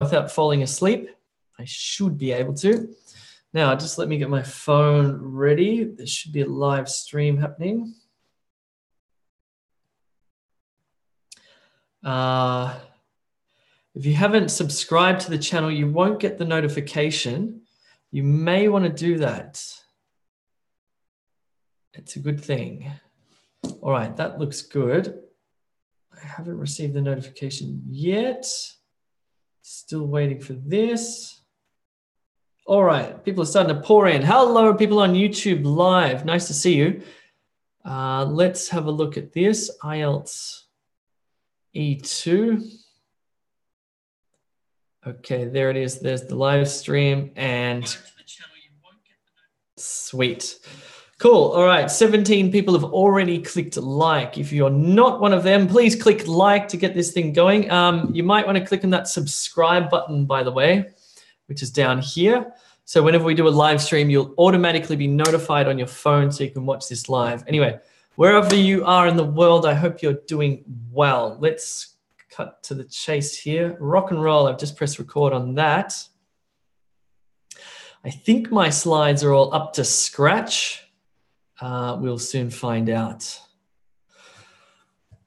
without falling asleep. I should be able to. Now, just let me get my phone ready. There should be a live stream happening. If you haven't subscribed to the channel, you won't get the notification. You may want to do that. It's a good thing. All right, that looks good. I haven't received the notification yet. Still waiting for this. All right, people are starting to pour in. Hello, people on YouTube Live. Nice to see you. Let's have a look at this. IELTS E2. Okay, there it is. There's the live stream and sweet. Cool. All right, 17 people have already clicked like. If you're not one of them, please click like to get this thing going. You might want to click on that subscribe button, by the way, which is down here. So whenever we do a live stream, you'll automatically be notified on your phone so you can watch this live. Anyway, wherever you are in the world, I hope you're doing well. Let's cut to the chase here. Rock and roll. I've just pressed record on that. I think my slides are all up to scratch. We'll soon find out.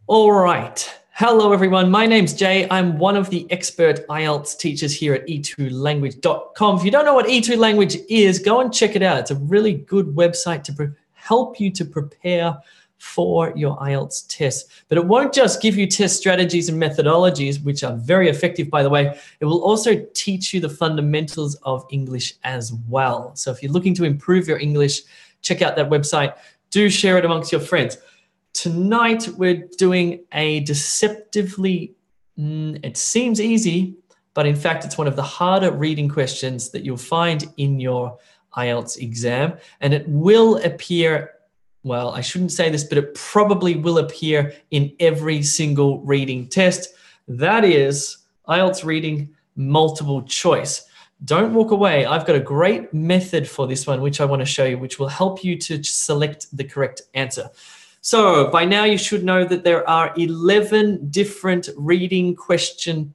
All right. Hello, everyone. My name's Jay. I'm one of the expert IELTS teachers here at e2language.com. If you don't know what E2 Language is, go and check it out. It's a really good website to help you to prepare for your IELTS test. But it won't just give you test strategies and methodologies, which are very effective, by the way. It will also teach you the fundamentals of English as well. So if you're looking to improve your English, check out that website. Do share it amongst your friends. Tonight, we're doing a deceptively, it seems easy, but in fact, it's one of the harder reading questions that you'll find in your IELTS exam. And it will appear, well, I shouldn't say this, but it probably will appear in every single reading test. That is IELTS Reading multiple choice. Don't walk away. I've got a great method for this one, which I want to show you, which will help you to select the correct answer. So by now you should know that there are 11 different reading question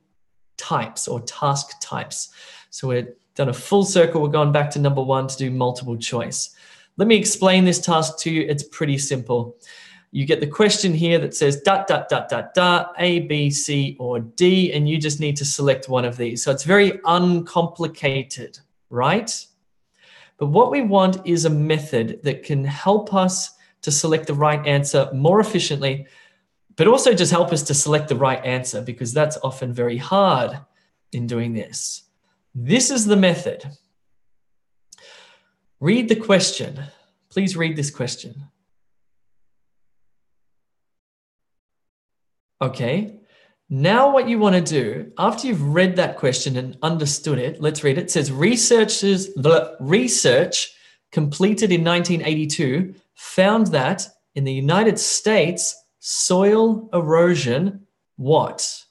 types or task types. So we've done a full circle. We're going back to number 1 to do multiple choice. Let me explain this task to you. It's pretty simple. You get the question here that says ... A, B, C, or D, and you just need to select one of these. So it's very uncomplicated, right? But what we want is a method that can help us to select the right answer more efficiently, but also just help us to select the right answer, because that's often very hard in doing this. This is the method. Read the question. Please read this question. Okay, now what you want to do, after you've read that question and understood it, let's read it. It says, the research completed in 1982 found that in the United States, soil erosion, what?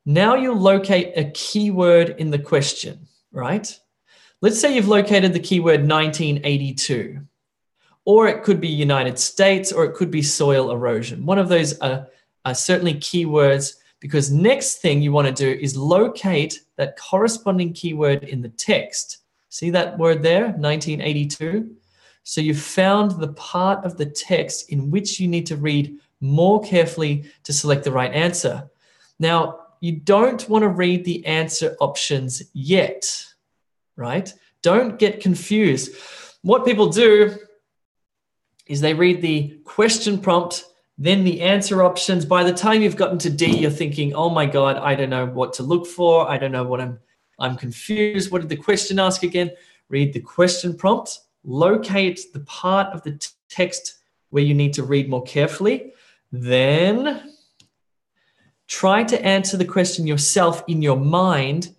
Now you'll locate a keyword in the question, right? Let's say you've located the keyword 1982, or it could be United States, or it could be soil erosion. One of those are certainly keywords, because next thing you want to do is locate that corresponding keyword in the text. See that word there, 1982? So you found the part of the text in which you need to read more carefully to select the right answer. Now, you don't want to read the answer options yet, right? Don't get confused. What people do is they read the question prompt, then the answer options. By the time you've gotten to D, you're thinking, oh my God, I don't know what to look for. I don't know what I'm confused. What did the question ask again? Read the question prompt, locate the part of the text where you need to read more carefully. Then try to answer the question yourself in your mind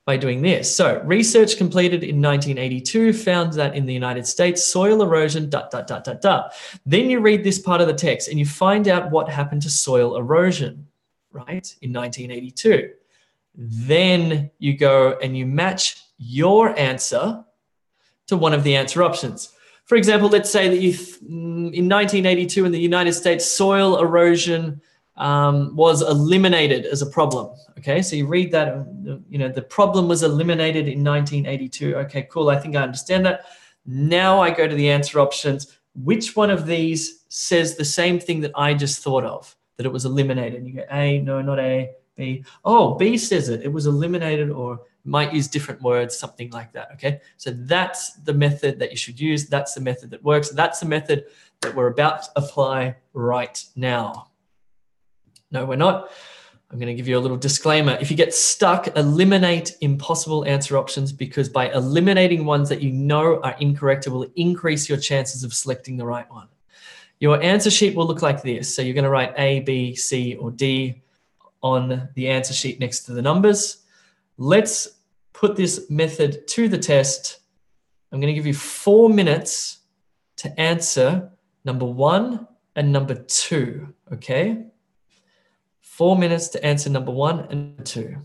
by doing this. So research completed in 1982 found that in the United States, soil erosion, ... Then you read this part of the text and you find out what happened to soil erosion, right, in 1982. Then you go and you match your answer to one of the answer options. For example, let's say that in 1982 in the United States, soil erosion was eliminated as a problem. Okay, so you read that, the problem was eliminated in 1982. Okay, cool. I think I understand that. Now I go to the answer options. Which one of these says the same thing that I just thought of, that it was eliminated? You go A, no, not A, B. Oh, B says it. It was eliminated, or might use different words, something like that. Okay, so that's the method that you should use. That's the method that works. That's the method that we're about to apply right now. No, we're not. I'm going to give you a little disclaimer. If you get stuck, eliminate impossible answer options, because by eliminating ones that you know are incorrect, it will increase your chances of selecting the right one. Your answer sheet will look like this. So you're going to write A, B, C, or D on the answer sheet next to the numbers. Let's put this method to the test. I'm going to give you 4 minutes to answer number 1 and number 2, okay? 4 minutes to answer number 1 and 2.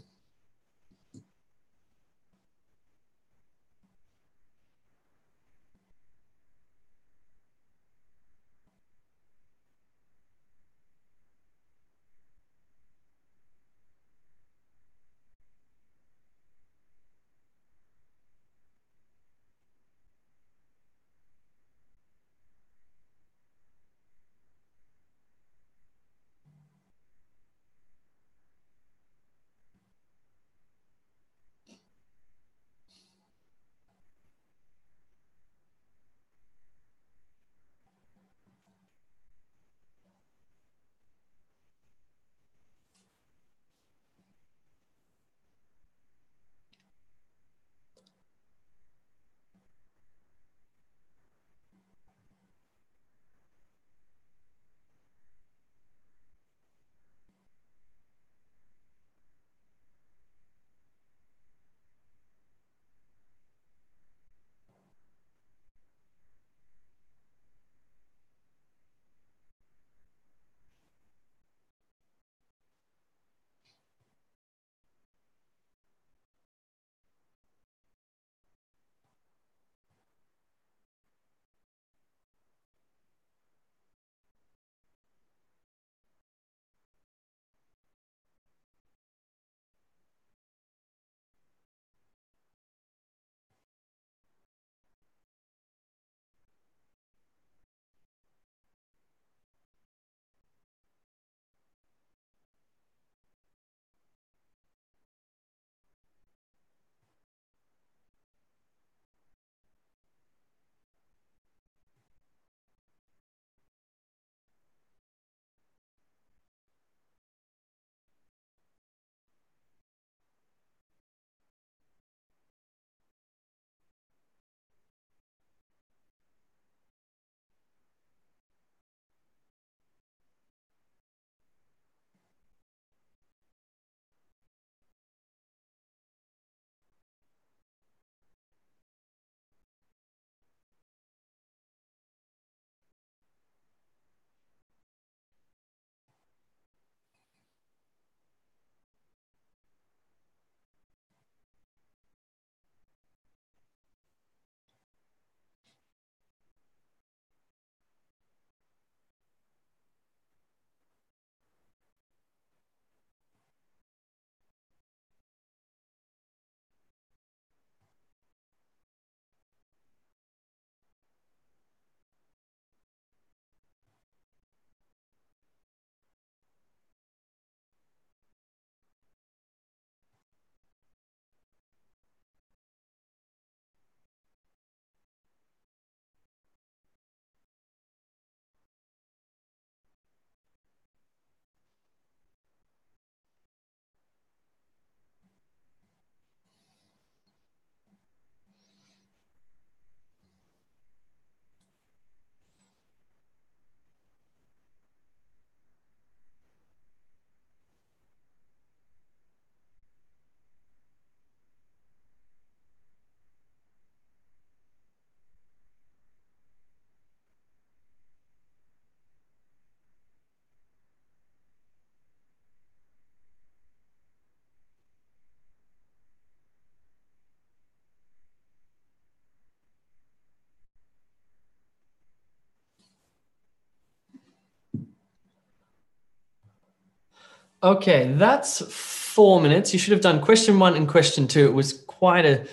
Okay, that's 4 minutes. You should have done question 1 and question 2. It was quite a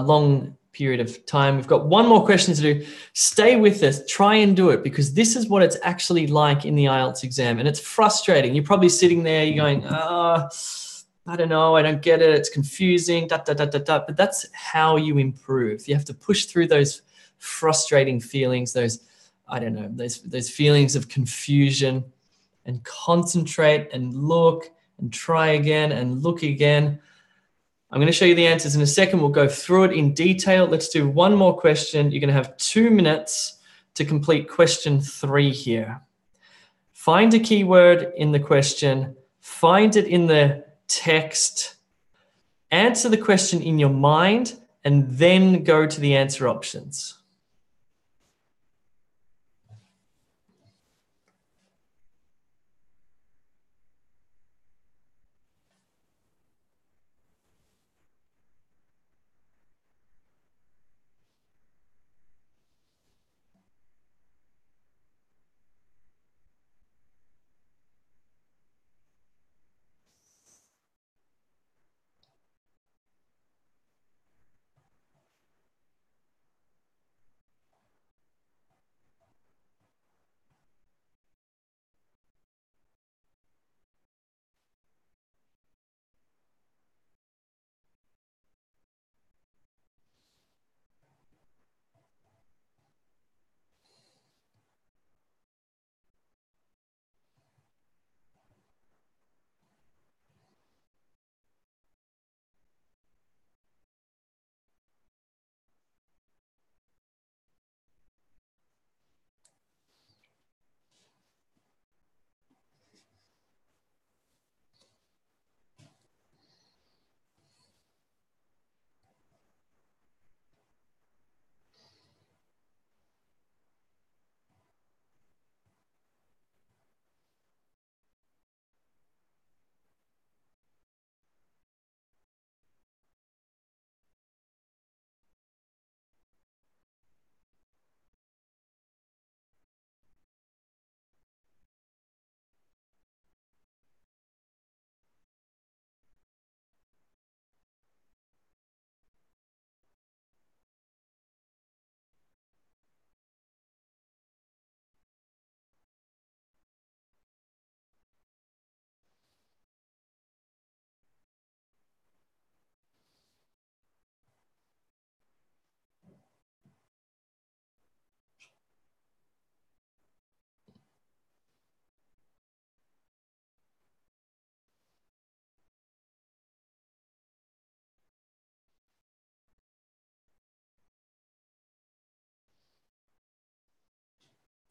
long period of time. We've got one more question to do. Stay with us. Try and do it, because this is what it's actually like in the IELTS exam. And it's frustrating. You're probably sitting there, you're going, I don't know, I don't get it. It's confusing, But that's how you improve. You have to push through those frustrating feelings, those, I don't know, those feelings of confusion, and concentrate and look and try again and look again. I'm going to show you the answers in a second. We'll go through it in detail. Let's do one more question. You're going to have 2 minutes to complete question 3 here. Find a keyword in the question, find it in the text, answer the question in your mind, and then go to the answer options.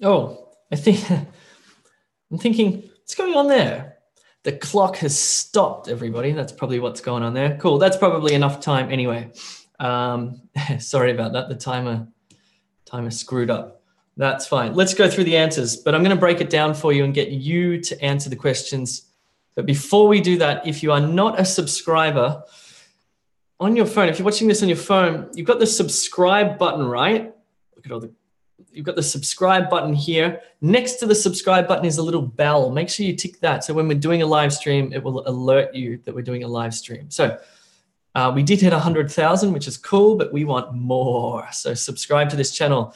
Oh, I'm thinking, what's going on there? The clock has stopped, everybody. That's probably what's going on there. Cool. That's probably enough time anyway. Sorry about that. The timer screwed up. That's fine. Let's go through the answers, but I'm going to break it down for you and get you to answer the questions. But before we do that, if you are not a subscriber on your phone, if you're watching this on your phone, you've got the subscribe button, right? Look at all the You've got the subscribe button here. Next to the subscribe button is a little bell. Make sure you tick that. So when we're doing a live stream, it will alert you that we're doing a live stream. So we did hit 100,000, which is cool, but we want more. So subscribe to this channel.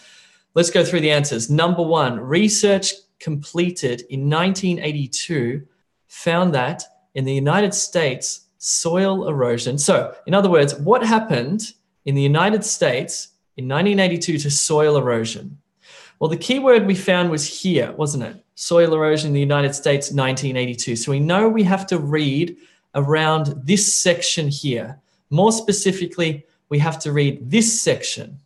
Let's go through the answers. Number 1, research completed in 1982 found that in the United States, soil erosion. So in other words, what happened in the United States in 1982 to soil erosion? Well, the key word we found was here, wasn't it? Soil erosion in the United States, 1982. So we know we have to read around this section here. More specifically, we have to read this section.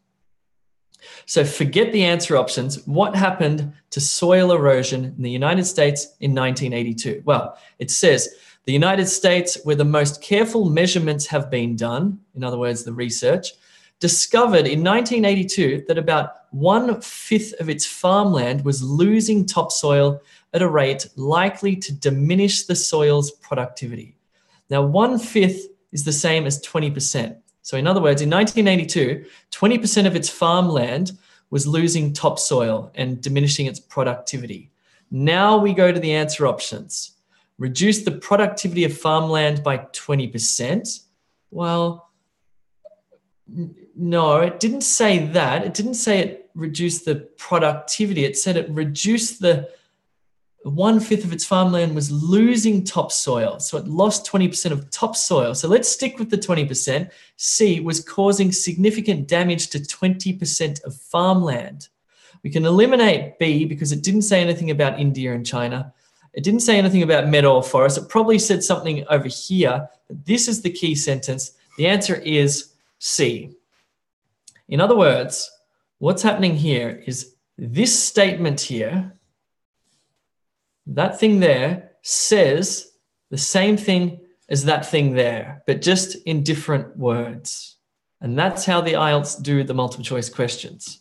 So forget the answer options. What happened to soil erosion in the United States in 1982? Well, it says the United States, where the most careful measurements have been done, in other words, the research, discovered in 1982 that about 1/5 of its farmland was losing topsoil at a rate likely to diminish the soil's productivity. Now, 1/5 is the same as 20%. So in other words, in 1982, 20% of its farmland was losing topsoil and diminishing its productivity. Now we go to the answer options. reduce the productivity of farmland by 20%. Well, no, it didn't say that. It didn't say it reduced the productivity. It said it reduced the 1/5 of its farmland was losing topsoil. So it lost 20% of topsoil. So let's stick with the 20%. C was causing significant damage to 20% of farmland. We can eliminate B because it didn't say anything about India and China. It didn't say anything about meadow or forest. It probably said something over here. This is the key sentence. The answer is C. In other words, what's happening here is this statement here, that thing there says the same thing as that thing there, but just in different words. And that's how the IELTS do the multiple choice questions.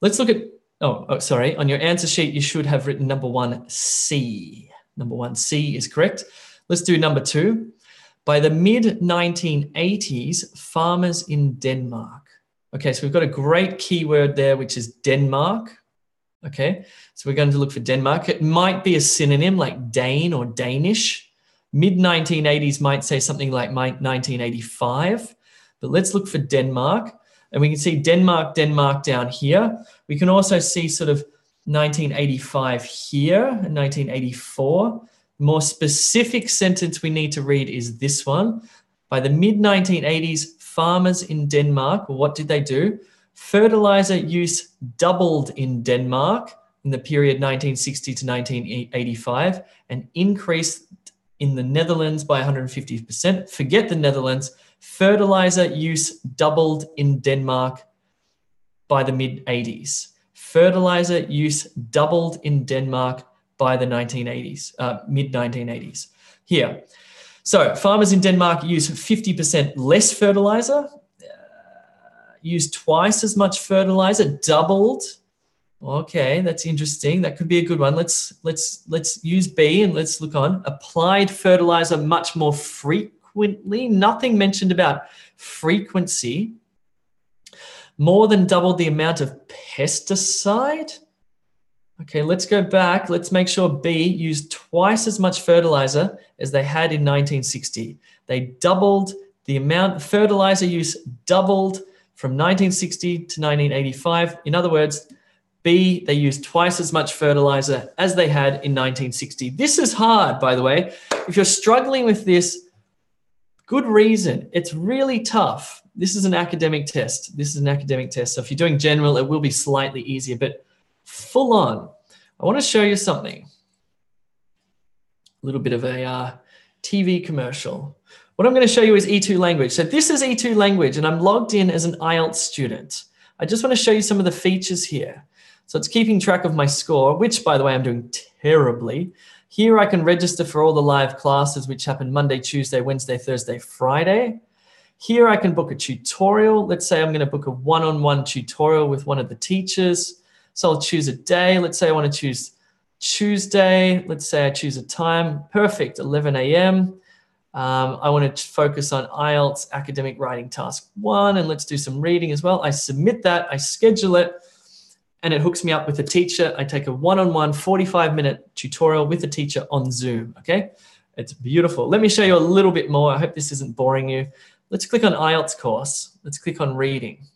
Let's look at, sorry, on your answer sheet, you should have written number 1C. Number 1C is correct. Let's do number 2. By the mid-1980s, farmers in Denmark. Okay, so we've got a great keyword there, which is Denmark. Okay, so we're going to look for Denmark. It might be a synonym like Dane or Danish. Mid-1980s might say something like 1985, but let's look for Denmark. And we can see Denmark down here. We can also see sort of 1985 here and 1984. The more specific sentence we need to read is this one. By the mid-1980s, farmers in Denmark, what did they do? Fertilizer use doubled in Denmark in the period 1960 to 1985 and increased in the Netherlands by 150%. Forget the Netherlands. Fertilizer use doubled in Denmark by the mid-80s. Fertilizer use doubled in Denmark by the mid-1980s. Here. So farmers in Denmark use 50% less fertilizer, use twice as much fertilizer, doubled. Okay, that's interesting. That could be a good one. Let's use B and let's look on. Applied fertilizer much more frequently. Nothing mentioned about frequency. More than doubled the amount of pesticide. Okay, let's go back. Let's make sure B used twice as much fertilizer as they had in 1960. They doubled the amount, fertilizer use doubled from 1960 to 1985. In other words, B, they used twice as much fertilizer as they had in 1960. This is hard, by the way. If you're struggling with this, good reason. It's really tough. This is an academic test. So if you're doing general, it will be slightly easier, but full on. I want to show you something. A little bit of a TV commercial. What I'm going to show you is E2 language. So this is E2 language, and I'm logged in as an IELTS student. I just want to show you some of the features here. So it's keeping track of my score, which, by the way, I'm doing terribly. Here I can register for all the live classes, which happen Monday, Tuesday, Wednesday, Thursday, Friday. Here I can book a tutorial. Let's say I'm going to book a one-on-one tutorial with one of the teachers. So I'll choose a day. Let's say I want to choose Tuesday. Let's say I choose a time. Perfect, 11 a.m. I want to focus on IELTS Academic Writing Task 1, and let's do some reading as well. I submit that, I schedule it, and it hooks me up with a teacher. I take a one-on-one 45-minute tutorial with a teacher on Zoom, okay? It's beautiful. Let me show you a little bit more. I hope this isn't boring you. Let's click on IELTS course. Let's click on reading.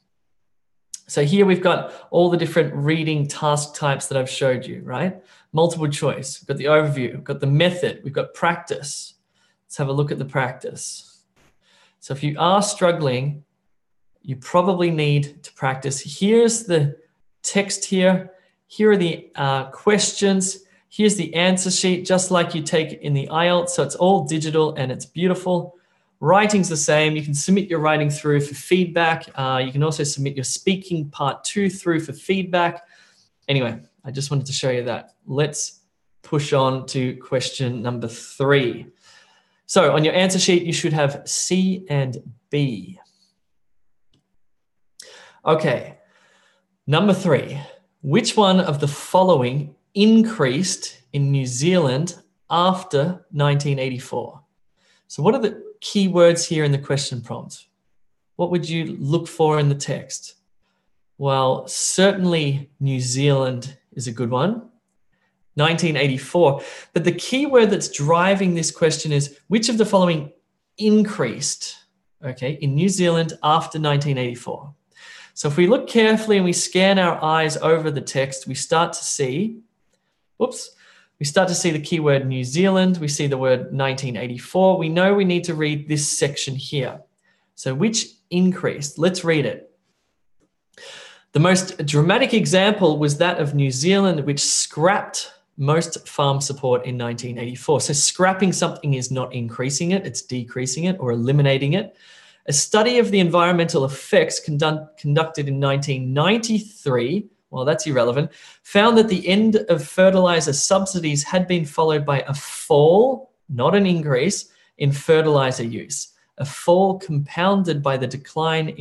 So here we've got all the different reading task types that I've showed you, right? Multiple choice, we've got the overview, we've got the method, we've got practice. Let's have a look at the practice. So if you are struggling, you probably need to practice. Here's the text here. Here are the questions. Here's the answer sheet, just like you take in the IELTS. So it's all digital and it's beautiful. Writing's the same. You can submit your writing through for feedback. You can also submit your speaking part 2 through for feedback. Anyway, I just wanted to show you that. Let's push on to question number 3. So on your answer sheet, you should have C and B. Okay, number 3. Which one of the following increased in New Zealand after 1984? So what are the key words here in the question prompt? What would you look for in the text? Well, certainly New Zealand is a good one. 1984. But the key word that's driving this question is, which of the following increased, okay, in New Zealand after 1984? So if we look carefully and we scan our eyes over the text, we start to see, we start to see the keyword New Zealand. We see the word 1984. We know we need to read this section here. So which increased? Let's read it. The most dramatic example was that of New Zealand, which scrapped most farm support in 1984. So scrapping something is not increasing it, it's decreasing it or eliminating it. A study of the environmental effects conducted in 1993, well, that's irrelevant, found that the end of fertilizer subsidies had been followed by a fall, not an increase, in fertilizer use. A fall compounded by the decline,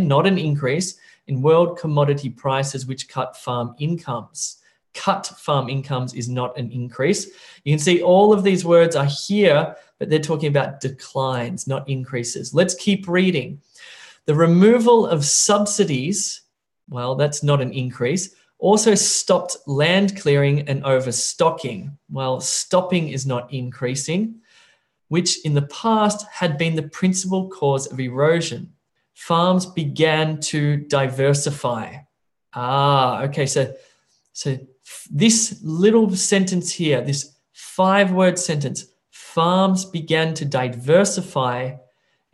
not an increase, in world commodity prices, which cut farm incomes. Cut farm incomes is not an increase. You can see all of these words are here, but they're talking about declines, not increases. Let's keep reading. The removal of subsidies, well, that's not an increase, also stopped land clearing and overstocking. Well, stopping is not increasing, which in the past had been the principal cause of erosion. Farms began to diversify. Okay, so this little sentence here, this 5-word sentence, farms began to diversify,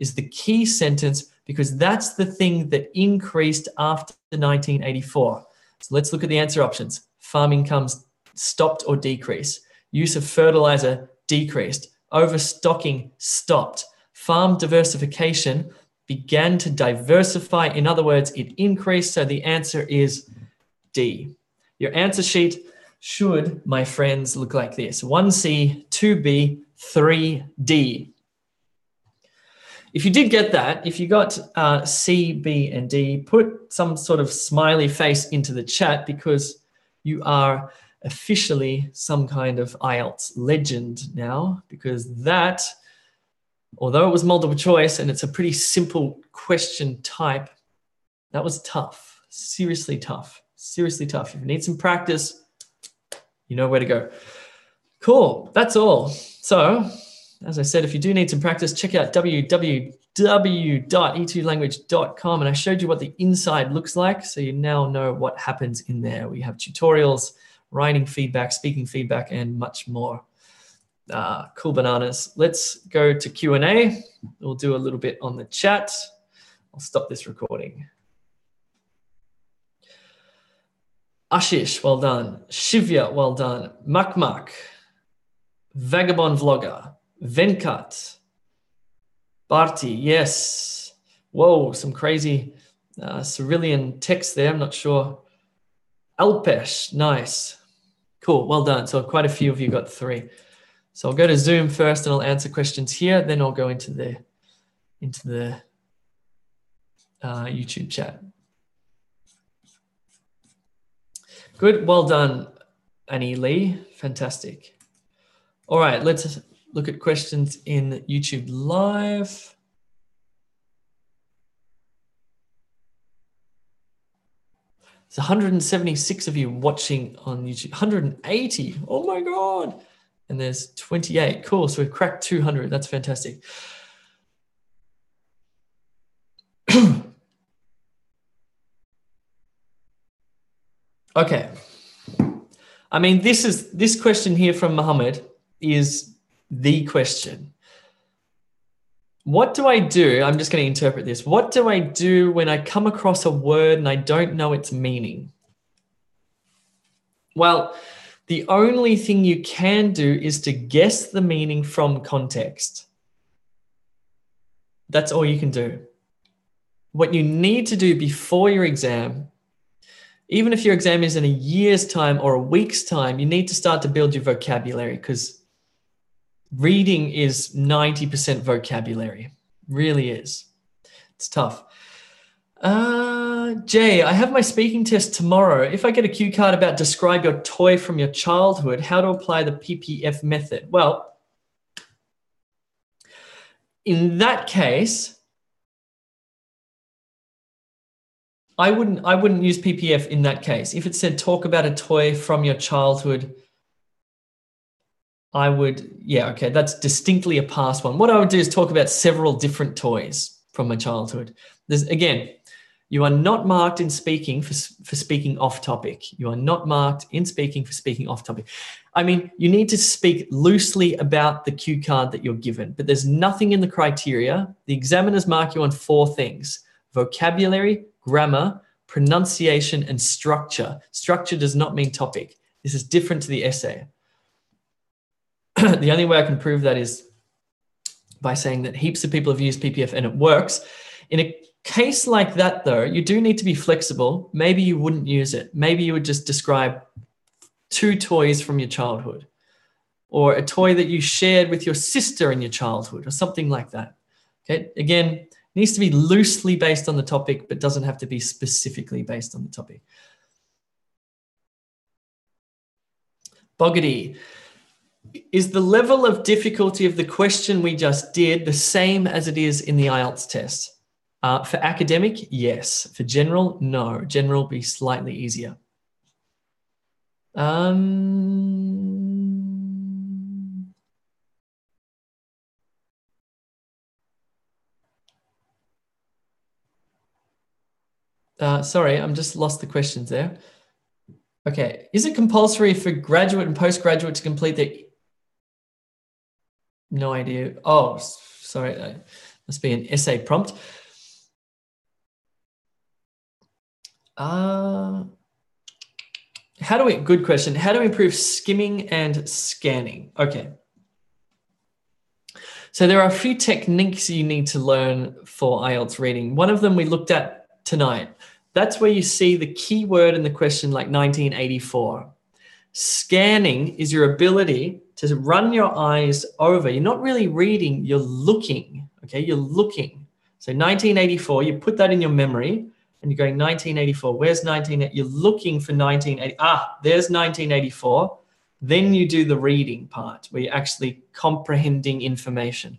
is the key sentence because that's the thing that increased after 1984. So let's look at the answer options. Farm incomes stopped or decreased. Use of fertilizer decreased. Overstocking stopped. Farm diversification began to diversify. In other words, it increased. So the answer is D. Your answer sheet should, my friends, look like this. 1C, 2B, 3D. If you did get that, if you got C, B, and D, put some sort of smiley face into the chat because you are officially some kind of IELTS legend now, because that, although it was multiple choice and it's a pretty simple question type, that was tough, seriously tough, seriously tough. If you need some practice, you know where to go. Cool, that's all. So, as I said, if you do need some practice, check out www.e2language.com, and I showed you what the inside looks like, so you now know what happens in there. We have tutorials, writing feedback, speaking feedback, and much more. Cool bananas. Let's go to Q&A. We'll do a little bit on the chat. I'll stop this recording. Ashish, well done. Shivya, well done. Makmak, Vagabond Vlogger, Venkat, Bharti, yes. Whoa, some crazy Cyrillian text there. I'm not sure. Alpesh, nice. Cool, well done. So quite a few of you got 3. So I'll go to Zoom first and I'll answer questions here. Then I'll go into the YouTube chat. Good, well done, Annie Lee. Fantastic. All right, let's look at questions in YouTube Live. There's 176 of you watching on YouTube. 180, oh my God. And there's 28, cool. So we've cracked 200, that's fantastic. Okay. I mean, this question here from Mohammed is the question. What do I do? I'm just going to interpret this. What do I do when I come across a word and I don't know its meaning? Well, the only thing you can do is to guess the meaning from context. That's all you can do. What you need to do before your exam, even if your exam is in a year's time or a week's time, you need to start to build your vocabulary, because reading is 90% vocabulary. Really is. It's tough. Jay, I have my speaking test tomorrow. If I get a cue card about describe your toy from your childhood, how to apply the PPF method? Well, in that case, I wouldn't use PPF in that case. If it said talk about a toy from your childhood, I would, yeah, okay, that's distinctly a past one. What I would do is talk about several different toys from my childhood. There's, again, you are not marked in speaking for speaking off topic. You are not marked in speaking for speaking off topic. I mean, you need to speak loosely about the cue card that you're given, but there's nothing in the criteria. The examiners mark you on 4 things: vocabulary, grammar, pronunciation, and structure. Structure does not mean topic. This is different to the essay. The only way I can prove that is by saying that heaps of people have used PPF and it works. In a case like that, though, you do need to be flexible. Maybe you wouldn't use it. Maybe you would just describe 2 toys from your childhood, or a toy that you shared with your sister in your childhood, or something like that. Okay, again, it needs to be loosely based on the topic, but doesn't have to be specifically based on the topic. Boggedy. Is the level of difficulty of the question we just did the same as it is in the IELTS test? For academic, yes. For general, no. General will be slightly easier. Sorry, I'm just lost the questions there. Okay, is it compulsory for graduate and postgraduate to complete the... No idea. Oh, sorry, that must be an essay prompt. Good question. How do we improve skimming and scanning? Okay. So there are a few techniques you need to learn for IELTS reading. One of them we looked at tonight. That's where you see the key word in the question, like 1984. Scanning is your ability to run your eyes over. You're not really reading, you're looking, okay? You're looking. So 1984, you put that in your memory and you're going 1984. Where's 1980? You're looking for 1980. Ah, there's 1984. Then you do the reading part where you're actually comprehending information.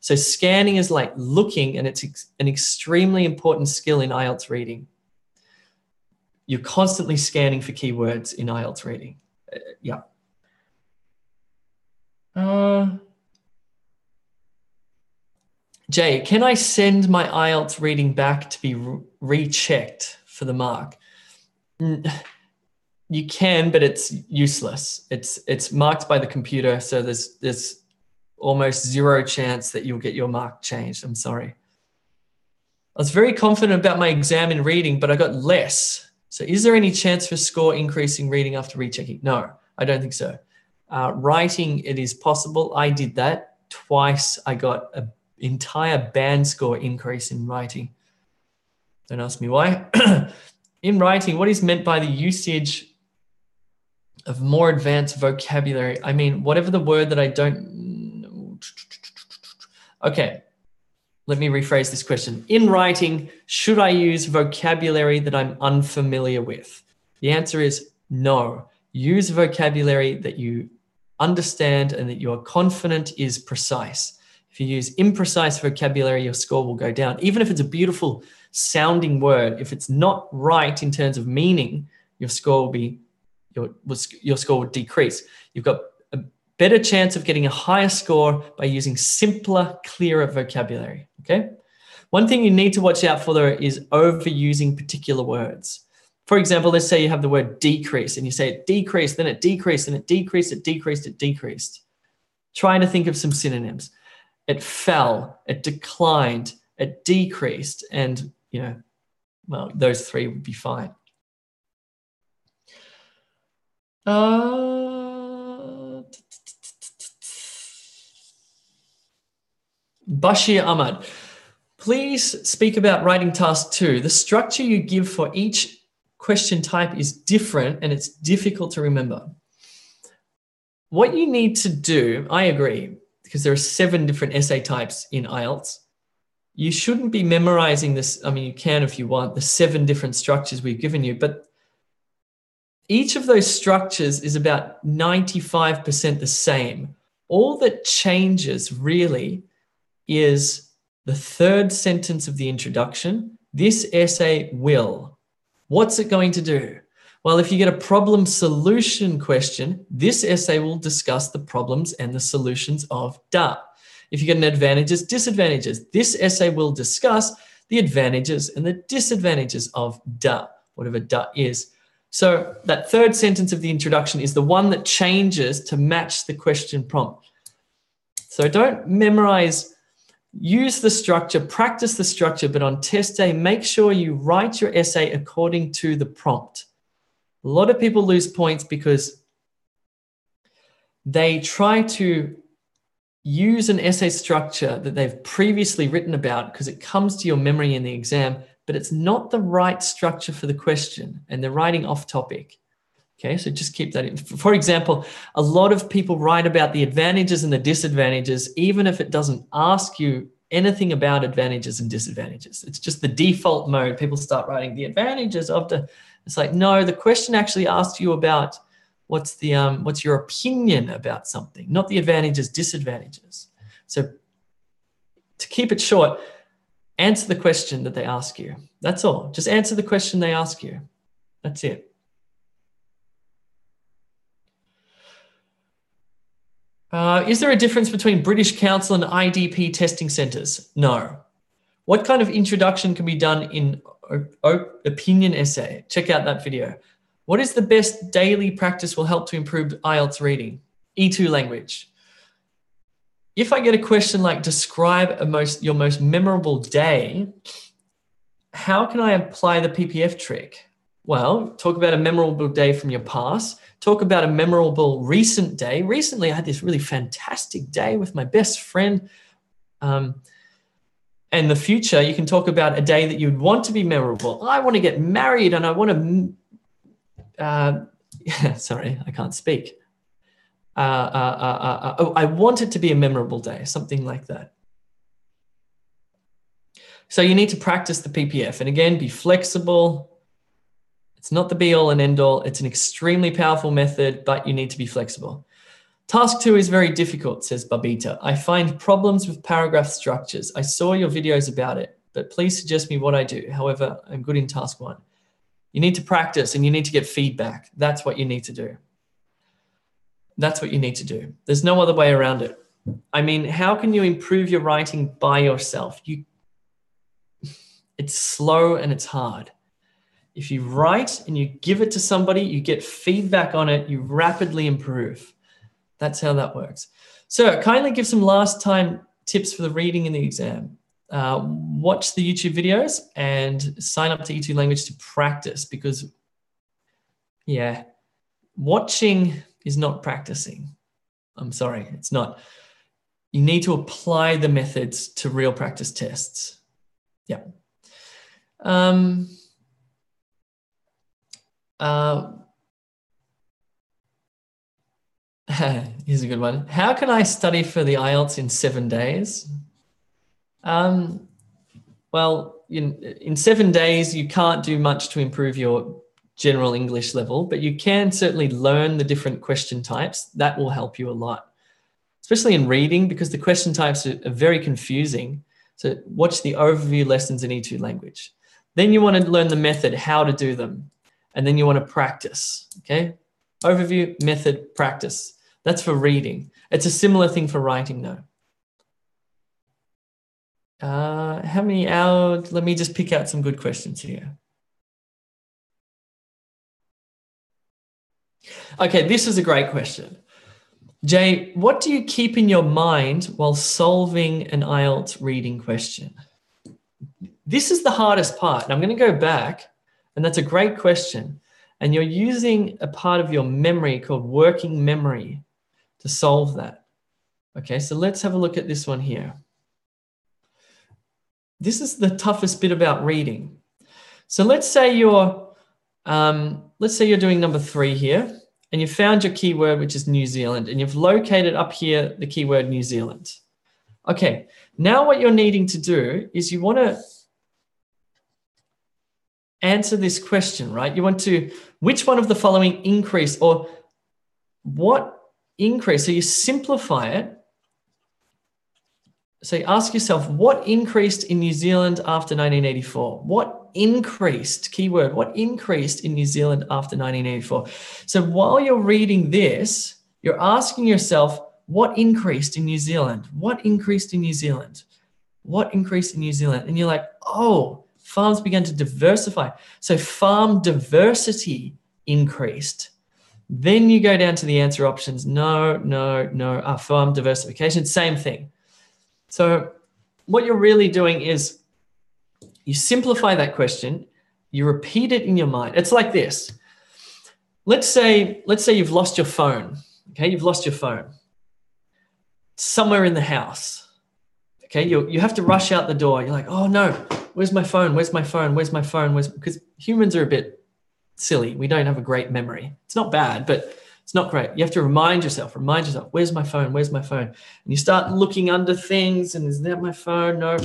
So scanning is like looking, and it's an extremely important skill in IELTS reading. You're constantly scanning for keywords in IELTS reading. Yeah. Jay, can I send my IELTS reading back to be rechecked for the mark? You can, but it's useless. It's marked by the computer, so there's almost 0 chance that you'll get your mark changed. I'm sorry. I was very confident about my exam in reading, but I got less. So is there any chance for score increasing reading after rechecking? No, I don't think so. Writing, it is possible. I did that twice. I got an entire band score increase in writing. Don't ask me why. In writing, what is meant by the usage of more advanced vocabulary? I mean, whatever the word that I don't... Okay, let me rephrase this question. In writing, should I use vocabulary that I'm unfamiliar with? The answer is no. Use vocabulary that you understand and that you are confident is precise. If you use imprecise vocabulary, your score will go down. Even if it's a beautiful sounding word, if it's not right in terms of meaning, your score will be your score would decrease. You've got a better chance of getting a higher score by using simpler, clearer vocabulary, okay? One thing you need to watch out for, though, is overusing particular words. For example, let's say you have the word decrease and you say it decreased, then it decreased, and it decreased, it decreased, it decreased. Try to think of some synonyms. It fell, it declined, it decreased, and, you know, well, those 3 would be fine. Bashir Ahmad, please speak about writing task 2. The structure you give for each question type is different and it's difficult to remember. What you need to do, I agree, because there are 7 different essay types in IELTS. You shouldn't be memorizing this. I mean, you can if you want, the 7 different structures we've given you, but each of those structures is about 95% the same. All that changes really is the 3rd sentence of the introduction. This essay will. What's it going to do? Well, if you get a problem solution question, this essay will discuss the problems and the solutions of da. If you get an advantages, disadvantages, this essay will discuss the advantages and the disadvantages of da, whatever da is. So that third sentence of the introduction is the one that changes to match the question prompt. So don't memorize, use the structure, practice the structure, but on test day, make sure you write your essay according to the prompt. A lot of people lose points because they try to use an essay structure that they've previously written about because it comes to your memory in the exam, but it's not the right structure for the question and they're writing off topic. Okay, so just keep that in. For example, a lot of people write about the advantages and the disadvantages, even if it doesn't ask you anything about advantages and disadvantages. It's just the default mode. People start writing the advantages of the, it's like, no, the question actually asks you about what's your opinion about something, not the advantages, disadvantages. So to keep it short, answer the question that they ask you. That's all. Just answer the question they ask you. That's it. Is there a difference between British Council and IDP testing centres? No. What kind of introduction can be done in opinion essay? Check out that video. What is the best daily practice will help to improve IELTS reading? E2 language. If I get a question like describe your most memorable day, how can I apply the PPF trick? Well, talk about a memorable day from your past. Talk about a memorable recent day. Recently, I had this really fantastic day with my best friend. And the future, you can talk about a day that you'd want to be memorable. I want to get married and I want to, sorry, I can't speak. I want it to be a memorable day, something like that. So you need to practice the PPF. And again, be flexible. It's not the be all and end all. It's an extremely powerful method, but you need to be flexible. Task 2 is very difficult, says Babita. I find problems with paragraph structures. I saw your videos about it, but please suggest me what I do. However, I'm good in task 1. You need to practice and you need to get feedback. That's what you need to do. That's what you need to do. There's no other way around it. I mean, how can you improve your writing by yourself? It's slow and it's hard. If you write and you give it to somebody, you get feedback on it, you rapidly improve. That's how that works. So kindly give some last time tips for the reading in the exam. Watch the YouTube videos and sign up to E2 Language to practice because, yeah, watching is not practicing. I'm sorry, it's not. You need to apply the methods to real practice tests. Yeah. Here's a good one. How can I study for the IELTS in 7 days? Well, in 7 days, you can't do much to improve your general English level, but you can certainly learn the different question types. That will help you a lot, especially in reading because the question types are very confusing. So watch the overview lessons in E2 Language. Then you want to learn the method, how to do them. And then you want to practice, okay? Overview, method, practice. That's for reading. It's a similar thing for writing though. How many hours? Let me just pick out some good questions here. Okay, this is a great question. Jay, what do you keep in your mind while solving an IELTS reading question? This is the hardest part. And I'm going to go back, and that's a great question. And you're using a part of your memory called working memory to solve that. Okay, so let's have a look at this one here. This is the toughest bit about reading. So let's say you're doing number 3 here, and you found your keyword, which is New Zealand, and you've located up here the keyword New Zealand. Okay, now what you're needing to do is you want to answer this question, right? You want to, which one of the following increase or what increase? So you simplify it So you ask yourself, what increased in New Zealand after 1984? What increased, keyword, what increased in New Zealand after 1984? So while you're reading this, you're asking yourself, what increased in New Zealand? What increased in New Zealand? What increased in New Zealand? And you're like, oh, farms began to diversify. So farm diversity increased. Then you go down to the answer options. No, no, no. Farm diversification, same thing. So what you're really doing is you simplify that question, you repeat it in your mind. It's like this. Let's say you've lost your phone. Okay, you've lost your phone somewhere in the house. Okay, you have to rush out the door. You're like, oh no, where's my phone? Where's my phone? Where's my phone? Because humans are a bit silly. We don't have a great memory. It's not bad, but it's not great. You have to remind yourself, where's my phone? Where's my phone? And you start looking under things and is that my phone? No,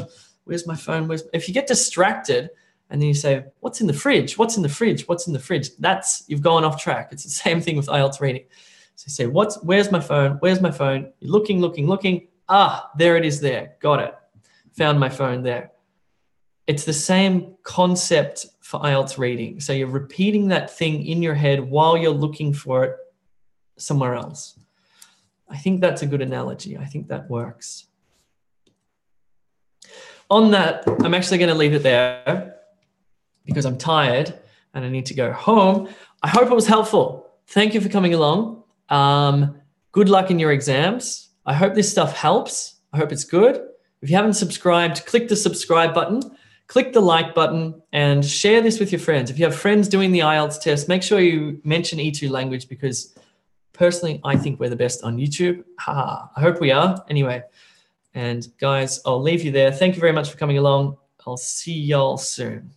where's my phone? If you get distracted and then you say, what's in the fridge? What's in the fridge? What's in the fridge? You've gone off track. It's the same thing with IELTS reading. So you say, where's my phone? Where's my phone? You're looking. Ah, there it is there. Got it. Found my phone there. It's the same concept for IELTS reading. So you're repeating that thing in your head while you're looking for it somewhere else. I think that's a good analogy. I think that works. On that, I'm actually going to leave it there because I'm tired and I need to go home. I hope it was helpful. Thank you for coming along. Good luck in your exams. I hope this stuff helps. I hope it's good. If you haven't subscribed, click the subscribe button, click the like button, and share this with your friends. If you have friends doing the IELTS test, make sure you mention E2 language because personally, I think we're the best on YouTube. I hope we are. Anyway, and guys, I'll leave you there. Thank you very much for coming along. I'll see y'all soon.